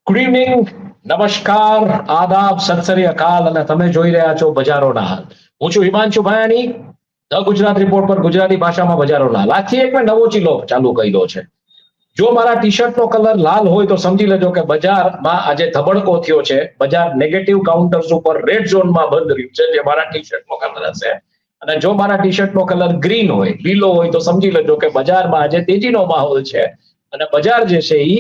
Good evening, નમસ્કાર, આદાબ, સત શ્રી અકાલ અને તમે જોઈ રહ્યા છો બજારોના હાલ. હું છું હિમાંશુ ભાયાણી, ધ ગુજરાત રિપોર્ટ પર ગુજરાતી ભાષામાં બજારોના હાલ. આજથી એક મેં નવો ચીલો ચાલુ કર્યો છે. જો મારા ટી શર્ટનો કલર લાલ હોય તો સમજી લેજો કે બજારમાં આજે ધબડકો થયો છે. બજાર નેગેટિવ કાઉન્ટર્સ ઉપર રેડ ઝોનમાં બંધ રહ્યું છે, જે મારા ટી શર્ટનો કલર હશે. અને જો મારા ટી શર્ટનો કલર ગ્રીન હોય, લીલો હોય, તો સમજી લેજો કે બજારમાં આજે તેજીનો માહોલ છે અને બજાર જે છે એ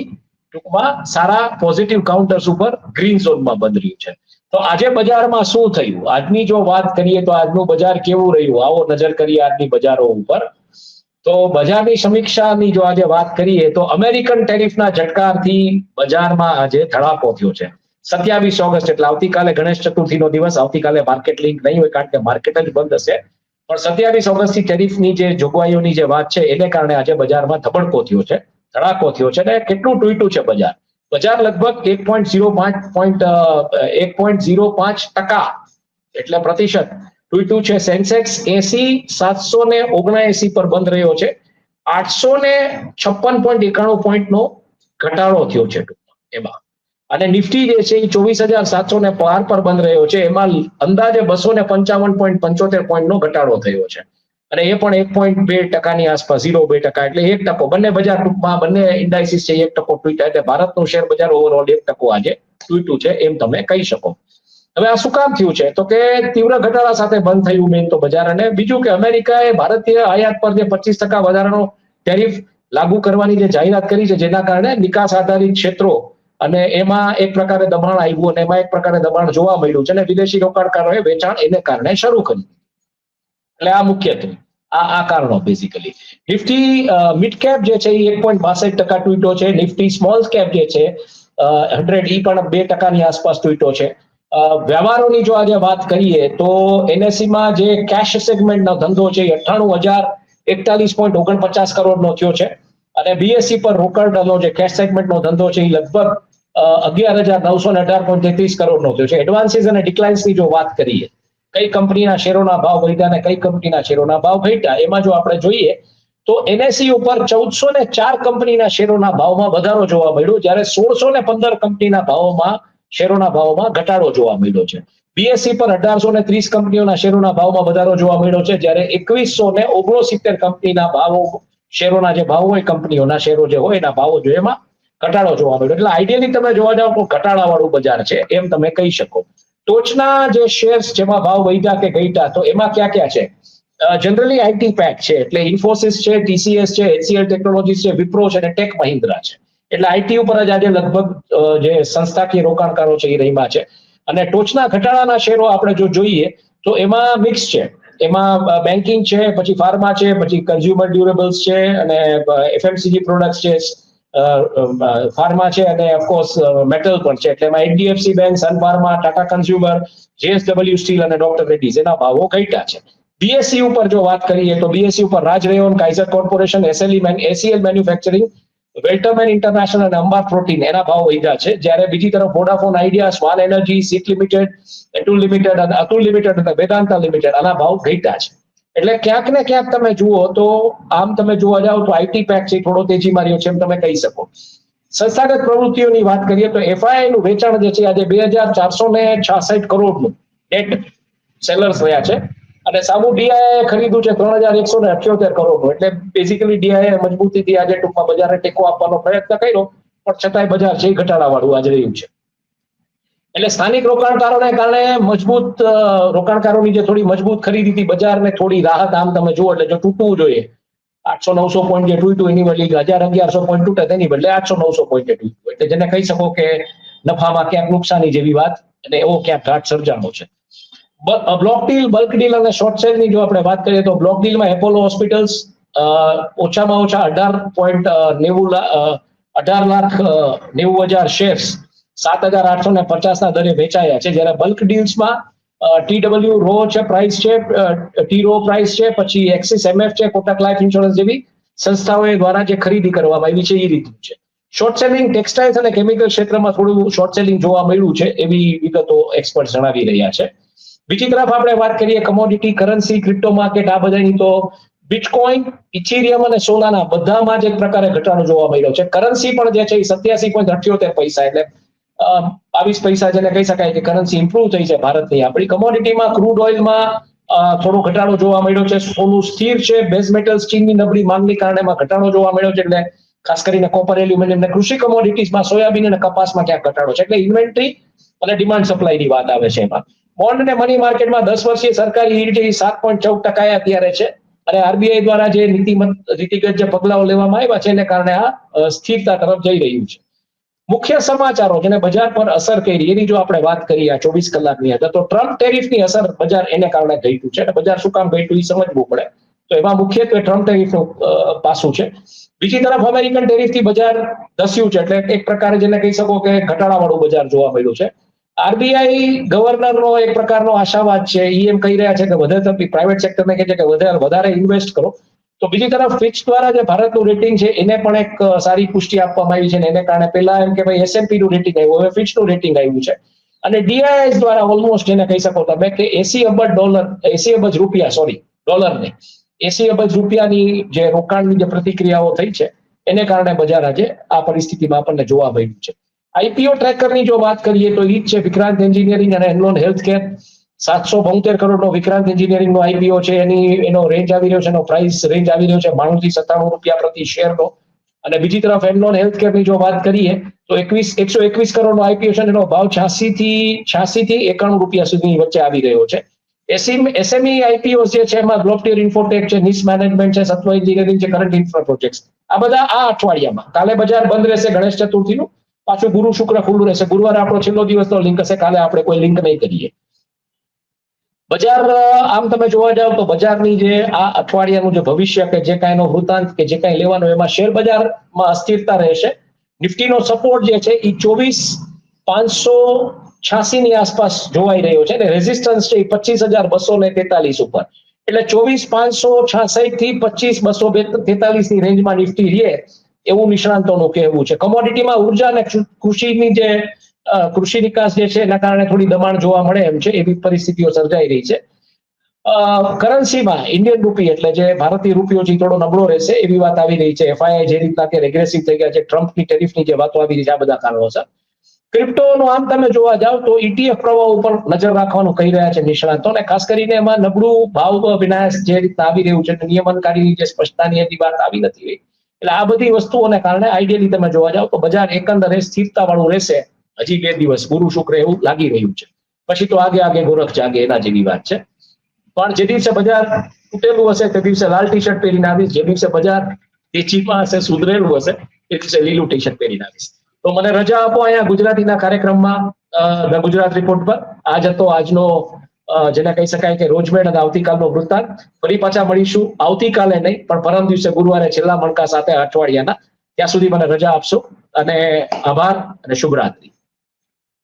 ટૂંકમાં સારા પોઝિટિવ કાઉન્ટર્સ ઉપર ગ્રીન ઝોનમાં બંધ રહ્યું છે. તો આજે બજારમાં શું થયું, આજની જો વાત કરીએ તો આજનું બજાર કેવું રહ્યું, આવો નજર કરીએ આજની બજારો ઉપર. તો બજારની સમીક્ષાની જો આજે વાત કરીએ તો અમેરિકન ટેરિફના ઝટકાથી બજારમાં આજે ધડાકો થયો છે. 27 ઓગસ્ટ એટલે આવતીકાલે ગણેશ ચતુર્થીનો દિવસ. આવતીકાલે માર્કેટ લિંક નહીં હોય કારણ કે માર્કેટ જ બંધ હશે. પણ 27 ઓગસ્ટથી ટેરિફની જે જોગવાઈઓની જે વાત છે એને કારણે આજે બજારમાં ધબડકો થયો છે, ધડાકો થયો છે. અને કેટલું તૂટ્યું છે બજાર? બજાર લગભગ 1.05% એટલે પ્રતિશત તૂટ્યું છે. સેન્સેક્સ 80,779 પર બંધ રહ્યો છે. 856.91 પોઈન્ટનો ઘટાડો થયો છે એમાં. અને નિફ્ટી જે છે એ 24,712 પર બંધ રહ્યો છે. એમાં અંદાજે 255.75 પોઈન્ટનો ઘટાડો થયો છે. અને એ પણ 1.2%ની આસપાસ, 0.2%, એટલે 1%. બંને બજાર ટૂંકમાં બંને ઇન્ડાઇસિસ છે 1% તૂટ્યા. એટલે ભારતનું શેર બજાર ઓવરઓલ 1% આજે તૂટ્યું છે એમ તમે કહી શકો. હવે આ શું કામ થયું છે? તો કે તીવ્ર ઘટાડા સાથે બંધ થયું મેઇન તો બજાર. અને બીજું કે અમેરિકાએ ભારતીય આયાત પર જે 25% વધારાનો ટેરિફ લાગુ કરવાની જે જાહેરાત કરી છે, જેના કારણે નિકાસ આધારિત ક્ષેત્રો અને એમાં એક પ્રકારે દબાણ આવ્યું અને એમાં એક પ્રકારે દબાણ જોવા મળ્યું છે. અને વિદેશી રોકાણકારોએ વેચાણ એને કારણે શરૂ કર્યું. એટલે આ મુખ્યત્વે આ કારણો બેઝિકલી. નિફ્ટી મિડ કેપ જે છે એ 1.62% તૂટ્યો છે. નિફ્ટી સ્મોલ કેપ જે છે 100 એ પણ 2%ની આસપાસ તૂટ્યો છે. વ્યવહારોની જો આજે વાત કરીએ તો એનએસસીમાં જે કેશ સેગમેન્ટનો ધંધો છે એ 98,041.49 કરોડનો થયો છે. અને બીએસસી પર રોકડનો જે કેશ સેગમેન્ટનો ધંધો છે એ લગભગ 11,918.33 કરોડનો થયો છે. એડવાન્સીસ અને ડિક્લાઇન્સની જો વાત કરીએ, કઈ કંપનીના શેરોના ભાવ વધ્યા અને કઈ કંપનીના શેરોના ભાવ ઘટ્યા, એમાં જો આપણે જોઈએ તો એનએસસી ઉપર 1,404 કંપનીના શેરોના ભાવમાં વધારો જોવા મળ્યો, જ્યારે 1,615 કંપનીના ભાવોમાં શેરોના ભાવમાં ઘટાડો જોવા મળ્યો છે. બીએસસી પર 1,830 કંપનીઓના શેરોના ભાવમાં વધારો જોવા મળ્યો છે, જ્યારે 2,169 કંપનીના ભાવો, શેરોના જે ભાવ હોય, કંપનીઓના શેરો જે હોય એના ભાવો જો એમાં ઘટાડો જોવા મળ્યો. એટલે આઈડિયલી તમે જોવા જાવ તો ઘટાડાવાળું બજાર છે એમ તમે કહી શકો. ટોચના જે શેર્સ જેમાં ભાવ વધ્યા કે ઘટ્યા, તો એમાં ક્યાં છે? જનરલી આઈટી પેક છે, એટલે ઇન્ફોસિસ છે, ટીસીએસ છે, એચસીએલ ટેકનોલોજીસ છે, વિપ્રો છે અને ટેક મહિન્દ્રા છે. એટલે આઈટી ઉપર જ આજે લગભગ જે સંસ્થાકીય રોકાણકારો છે એ રહીમાં છે. અને ટોચના ઘટાડાના શેરો આપણે જો જોઈએ તો એમાં મિક્સ છે. એમાં બેન્કિંગ છે, પછી ફાર્મા છે, પછી કન્ઝ્યુમર ડ્યુરેબલ્સ છે, અને એફએમસીજી પ્રોડક્ટ્સ છે, ફાર્મા છે, અને ઓફકોર્સ મેટલ પણ છે. એટલે એમાં HDFC bank, Sun Pharma, Tata consumer, JSW steel અને ડોક્ટર રેડ્ડીઝ એના ભાવો ઘટ્યા છે. બીએસસી ઉપર જો વાત કરીએ તો બીએસસી ઉપર Raj Rayon, Kaiser Corporation, ACL manufacturing, Welterman International અને અંબાર પ્રોટીન એના ભાવ વધ્યા છે. જ્યારે બીજી તરફ વોડાફોન આઈડિયા, સ્વાન એનર્જી, સીટ લિમિટેડ, એટુલ લિમિટેડ અને અતુલ લિમિટેડ અને વેદાંતા લિમિટેડ આના ભાવ ઘટ્યા છે. એટલે ક્યાંક ને ક્યાંક તમે જુઓ તો આમ તમે જોવા જાવ તો આઈટી પેક છે થોડો તેજીમાં રહ્યો છે એમ તમે કહી શકો. સંસ્થાગત પ્રવૃત્તિઓની વાત કરીએ તો એફઆઈ નું વેચાણ જે છે આજે 2,466 કરોડનું નેટ સેલર્સ રહ્યા છે. અને સામુ ડીઆઈએ ખરીદ્યું છે 3,178 કરોડનું. એટલે બેઝિકલી ડીઆઈએ મજબૂતીથી આજે ટૂંકમાં બજારને ટેકો આપવાનો પ્રયત્ન કર્યો, પણ છતાંય બજાર છે ઘટાડાવાળું આજે રહ્યું છે. એટલે સ્થાનિક રોકાણકારોને કારણે મજબૂત રોકાણકારોની જે થોડી મજબૂત ખરીદી હતી, બજારને થોડી રાહત આમ તમે જુઓ. એટલે જો તૂટવું જોઈએ 800-900 પોઈન્ટ જે તૂટ્યું એની બદલે 1,000-1,100 પોઈન્ટ તૂટે તેની બદલે 800-900 પોઈન્ટ તૂટ્યું. એટલે જેને કહી શકો કે નફામાં ક્યાંક નુકસાની જેવી વાત અને એવો ક્યાંક ઘાટ સર્જાણો છે. બ્લોક ડીલ, બલ્ક ડીલ અને શોર્ટ સેલની જો આપણે વાત કરીએ તો બ્લોક ડીલમાં એપોલો હોસ્પિટલ્સ ઓછામાં ઓછા 18,90,000 શેર્સ 7,850 દરે વેચાયા છે. જ્યારે બલ્ક ડીલ્સમાં ટીડબલ્યુ રો છે, પ્રાઇસ છે, ટી રો પ્રાઇસ છે, પછી એક્સિસ એમએફ છે, કોટક લાઈફ ઇન્સ્યોરન્સ જેવી સંસ્થાઓ દ્વારા જે ખરીદી કરવામાં આવી છે એ રીતનું છે. શોર્ટ સેલિંગ ટેક્સટાઇલ્સ અને કેમિકલ ક્ષેત્રમાં થોડું શોર્ટ સેલિંગ જોવા મળ્યું છે એવી વિગતો એક્સપર્ટ જણાવી રહ્યા છે. બીજી તરફ આપણે વાત કરીએ કમોડિટી, કરન્સી, ક્રિપ્ટો માર્કેટ, આ બધાની તો બિટકોઇન, ઇથેરિયમ અને સોનાના બધામાં જ એક પ્રકારે ઘટાડો જોવા મળ્યો છે. કરન્સી પણ જે છે એ 87.78 પૈસા, એટલે 22 પૈસા જેને કહી શકાય કે કરન્સી ઇમ્પ્રુવ થઈ છે ભારતની. આપણી કમોડિટીમાં ક્રૂડ ઓઇલમાં થોડો ઘટાડો જોવા મળ્યો છે. સોનું સ્થિર છે. બેઝ મેટલ્સ ચીનની નબળી માંગની કારણે એમાં ઘટાડો જોવા મળ્યો છે. એટલે ખાસ કરીને કોપર, એલ્યુમિનિયમ અને કૃષિ કમોડિટીઝમાં સોયાબીન અને કપાસમાં ક્યાંક ઘટાડો છે. એટલે ઇન્વેન્ટરી અને ડિમાન્ડ સપ્લાયની વાત આવે છે એમાં. બોન્ડ અને મની માર્કેટમાં 10 વર્ષીય સરકારી યીલ્ડ 7.14% અત્યારે છે. અને આરબીઆઈ દ્વારા જે નીતિગત જે પગલાઓ લેવામાં આવ્યા છે એને કારણે આ સ્થિરતા તરફ જઈ રહ્યું છે. મુખ્ય સમાચારો જેને બજાર પર અસર કરી એની જો આપણે વાત કરીએ આ 24 કલાકની અંદર, તો ટ્રમ્પ ટેરિફની અસર બજાર એને કારણે ઘટ્યું છે. અને બજાર શું કામ ઘટ્યું એ સમજવું પડે. તો એમાં મુખ્યત્વે ટ્રમ્પ ટેરિફનું પાસું છે. બીજી તરફ અમેરિકન ટેરિફથી બજાર ધસ્યું છે. એટલે એક પ્રકારે જેને કહી શકો કે ઘટાડાવાળું બજાર જોવા મળ્યું છે. આરબીઆઈ ગવર્નરનો એક પ્રકારનો આશાવાદ છે. એમ કહી રહ્યા છે કે વધારે પ્રાઇવેટ સેક્ટરને કહે છે કે વધારે ઇન્વેસ્ટ કરો. તો બીજી તરફ ફિચ દ્વારા જે ભારતનું રેટિંગ છે એને પણ એક સારી પુષ્ટિ આપવામાં આવી છે. અને એને કારણે પહેલા એમ કે ભાઈ એસએનપી નું રેટિંગ આવ્યું, હવે ફિચનું રેટિંગ આવ્યું છે. અને ડીઆઈએસ દ્વારા ઓલમોસ્ટ જેને કહી શકો તમે કે 80 અબજ રૂપિયા ડોલર નહીં, 80 અબજ રૂપિયાની જે રોકાણની જે પ્રતિક્રિયાઓ થઈ છે એને કારણે બજાર આજે આ પરિસ્થિતિમાં આપણને જોવા મળ્યું છે. આઈપીઓ ટ્રેકરની જો વાત કરીએ તો ઈ જ છે વિક્રાંત એન્જિનિયરિંગ અને એનલોન હેલ્થકેર. 772 કરોડનો વિક્રાંત એન્જિનિયરિંગનો આઈપીઓ છે. એનો રેન્જ આવી રહ્યો છે, એનો પ્રાઇસ રેન્જ આવી રહ્યો છે 92 થી 97 રૂપિયા પ્રતિ શેરનો. અને બીજી તરફ એનલોન હેલ્થકેરની જો વાત કરીએ તો 121 કરોડનો આઈપીઓ છે. એનો ભાવ 86 થી 91 રૂપિયા સુધી વચ્ચે આવી રહ્યો છે. એસએમઈ આઈપીઓ જે છે એમાં ગ્લોબટિયર ઇન્ફોટેક છે, નિસ મેનેજમેન્ટ છે, સત્વ એન્જિનિયરિંગ છે, કરંટ ઇન્ફ્રા પ્રોજેક્ટ્સ. આ બધા આ અઠવાડિયામાં. કાલે બજાર બંધ રહેશે ગણેશ ચતુર્થીનું. પાછું ગુરુ શુક્ર ખુલ્લું રહેશે. ગુરુવારે આપણો છેલ્લો દિવસનો લિંક હશે. કાલે આપણે કોઈ લિંક નહીં કરીએ. બજાર આમ તમે જોવા જાવ તો બજારની જે આ અઠવાડિયાનું જે ભવિષ્ય કે જે કાંઈનો વૃત્તાંત કે જે કાંઈ લેવાનો એમાં શેર બજારમાં અસ્થિરતા રહેશે. નિફ્ટીનો સપોર્ટ જે છે એ 24,586 ની આસપાસ જોવાઈ રહ્યો છે. અને રેઝિસ્ટન્સ છે એ 25,243 ઉપર. એટલે 24,566 થી 25,243 ની રેન્જમાં નિફ્ટી રહે એવું નિષ્ણાંતોનું કહેવું છે. કમોડિટીમાં ઉર્જા અને કૃષિની જે કૃષિ નિકાસ જે છે એના કારણે થોડી દબાણ જોવા મળે એમ છે. એવી પરિસ્થિતિઓ સર્જાઈ રહી છે. કરન્સીમાં ઇન્ડિયન રૂપી એટલે જે ભારતીય રૂપિયો છે થોડો નબળો રહેશે એવી વાત આવી રહી છે. એફઆઈઆઈ જે રીતના કે રેગ્રેસિવ થઈ ગયા છે, ટ્રમ્પની ટેરિફની જે વાતો આવી રહી છે, આ બધા કારણોસર. ક્રિપ્ટોનો આમ તમે જોવા જાવ તો ETF પ્રવાહ ઉપર નજર રાખવાનું કહી રહ્યા છે નિષ્ણાંતો. અને ખાસ કરીને એમાં નબળું ભાવ વિનાશ જે રીતના આવી રહ્યું છે, નિયમનકારીની જે સ્પષ્ટતાની એની વાત આવી નથી. એટલે આ બધી વસ્તુઓને કારણે આઈડિયલી તમે જોવા જાવ તો બજાર એકંદરે સ્થિરતા વાળું રહેશે હજી 2 દિવસ, ગુરુ શુક્ર એવું લાગી રહ્યું છે. પછી તો આગે ગોરખ જાગે એના જેવી વાત છે. પણ જે દિવસે બજાર તૂટેલું હશે તે દિવસે લાલ ટી શર્ટ પહેરીને આવીશ. જે દિવસે બજાર તેજીમાં હશે, સુધરેલું હશે, એ દિવસે લીલું ટી શર્ટ પહેરીને આવીશ. તો મને રજા આપો અહીંયા ગુજરાતીના કાર્યક્રમમાં ધ ગુજરાત રિપોર્ટ પર. આજ હતો આજનો જેને કહી શકાય કે રોજમેળ અને આવતીકાલનો વૃત્તાંત. ફરી પાછા મળીશું આવતીકાલે નહીં પણ પરમ દિવસે ગુરુવારે છેલ્લા મણકા સાથે અઠવાડિયાના. ત્યાં સુધી મને રજા આપશો અને આભાર અને શુભરાત્રી.